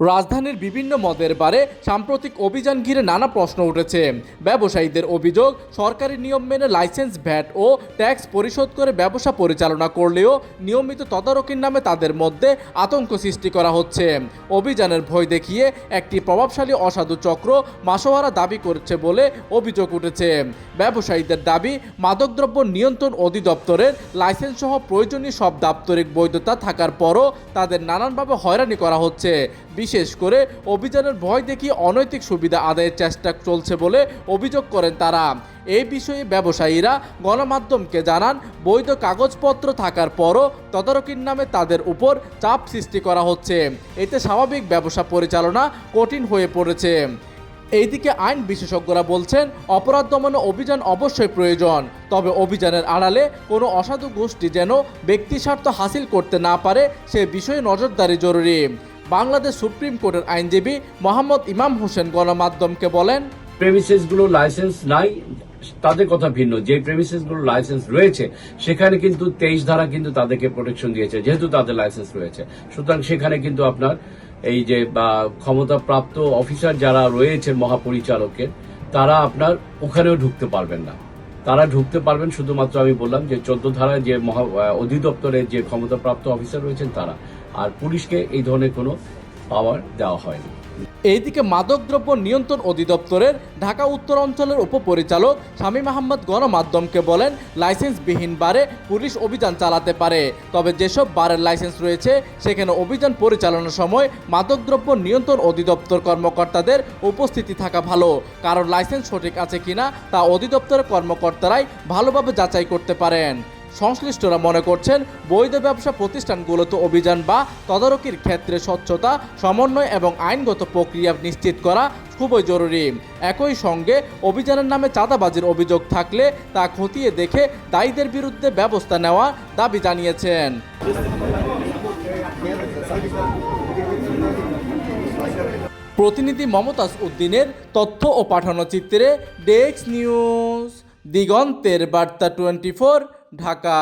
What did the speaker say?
রাজধানীর বিভিন্ন মদের বারে সাম্প্রতিক অভিযান ঘিরে নানা প্রশ্ন উঠেছে। ব্যবসায়ীদের অভিযোগ, সরকারি নিয়ম মেনে লাইসেন্স, ভ্যাট ও ট্যাক্স পরিশোধ করে ব্যবসা পরিচালনা করলেও নিয়মিত তদারকির নামে তাদের মধ্যে আতঙ্ক সৃষ্টি করা হচ্ছে। অভিযানের ভয় দেখিয়ে একটি প্রভাবশালী অসাধু চক্র মাসোহারা দাবি করছে বলে অভিযোগ উঠেছে। ব্যবসায়ীদের দাবি, মাদকদ্রব্য নিয়ন্ত্রণ অধিদপ্তরের লাইসেন্স সহ প্রয়োজনীয় সব দাপ্তরিক বৈধতা থাকার পরও তাদের নানানভাবে হয়রানি করা হচ্ছে। বিশেষ করে অভিযানের ভয় দেখিয়ে অনৈতিক সুবিধা আদায়ের চেষ্টা চলছে বলে অভিযোগ করেন তারা। এই বিষয়ে ব্যবসায়ীরা গণমাধ্যমকে জানান, বৈধ কাগজপত্র থাকার পরও তদারকির নামে তাদের উপর চাপ সৃষ্টি করা হচ্ছে। এতে স্বাভাবিক ব্যবসা পরিচালনা কঠিন হয়ে পড়েছে। এইদিকে আইন বিশেষজ্ঞরা বলছেন, অপরাধ দমনে অভিযান অবশ্যই প্রয়োজন, তবে অভিযানের আড়ালে কোনো অসাধু গোষ্ঠী যেন ব্যক্তিস্বার্থ হাসিল করতে না পারে সে বিষয়ে নজরদারি জরুরি। বাংলাদেশ সুপ্রিম কোর্টের আইনজীবী মোহাম্মদ ইমাম হোসেন গণমাধ্যমকে বলেন, প্রেমিসেসগুলো লাইসেন্স নাই তাদের কথা ভিন্ন, যে প্রেমিসেসগুলো লাইসেন্স রয়েছে সেখানে কিন্তু 23 ধারা কিন্তু তাদেরকে প্রোটেকশন দিয়েছে, যেহেতু তাদের লাইসেন্স রয়েছে। সুতরাং সেখানে কিন্তু আপনার এই যে ক্ষমতাপ্রাপ্ত অফিসার যারা রয়েছেন মহাপরিচালকের, তারা আপনার ওখানেও ঢুকতে পারবেন না। তারা ঢুকতে পারবেন শুধুমাত্র, আমি বললাম যে 14 ধারায় যে অধিদপ্তরের যে ক্ষমতাপ্রাপ্ত অফিসার রয়েছেন তারা, আর পুলিশকে এই ধরনের কোনো পাওয়ার দেওয়া হয়নি। এইদিকে মাদকদ্রব্য নিয়ন্ত্রণ অধিদপ্তরের ঢাকা উত্তর অঞ্চলের উপপরিচালক শামীম আহমদ গণমাধ্যমকে বলেন, লাইসেন্সবিহীন বারে পুলিশ অভিযান চালাতে পারে, তবে যেসব বারের লাইসেন্স রয়েছে সেখানে অভিযান পরিচালনার সময় মাদকদ্রব্য নিয়ন্ত্রণ অধিদপ্তর কর্মকর্তাদের উপস্থিতি থাকা ভালো, কারণ লাইসেন্স সঠিক আছে কিনা তা অধিদপ্তরের কর্মকর্তারাই ভালোভাবে যাচাই করতে পারেন। সংশ্লিষ্টরা মনে করছেন, বৈধ ব্যবসা প্রতিষ্ঠানগুলোতে অভিযান বা তদারকির ক্ষেত্রে স্বচ্ছতা, সমন্বয় এবং আইনগত প্রক্রিয়া নিশ্চিত করা খুবই জরুরি। একই সঙ্গে অভিযানের নামে চাঁদাবাজির অভিযোগ থাকলে তা খতিয়ে দেখে দায়ীদের বিরুদ্ধে ব্যবস্থা নেওয়া দাবি জানিয়েছেন। প্রতিনিধি মমতাজ উদ্দিনের তথ্য ও পাঠানো চিত্রে ডেস্ক নিউজ, দিগন্তের বার্তা 24, ঢাকা।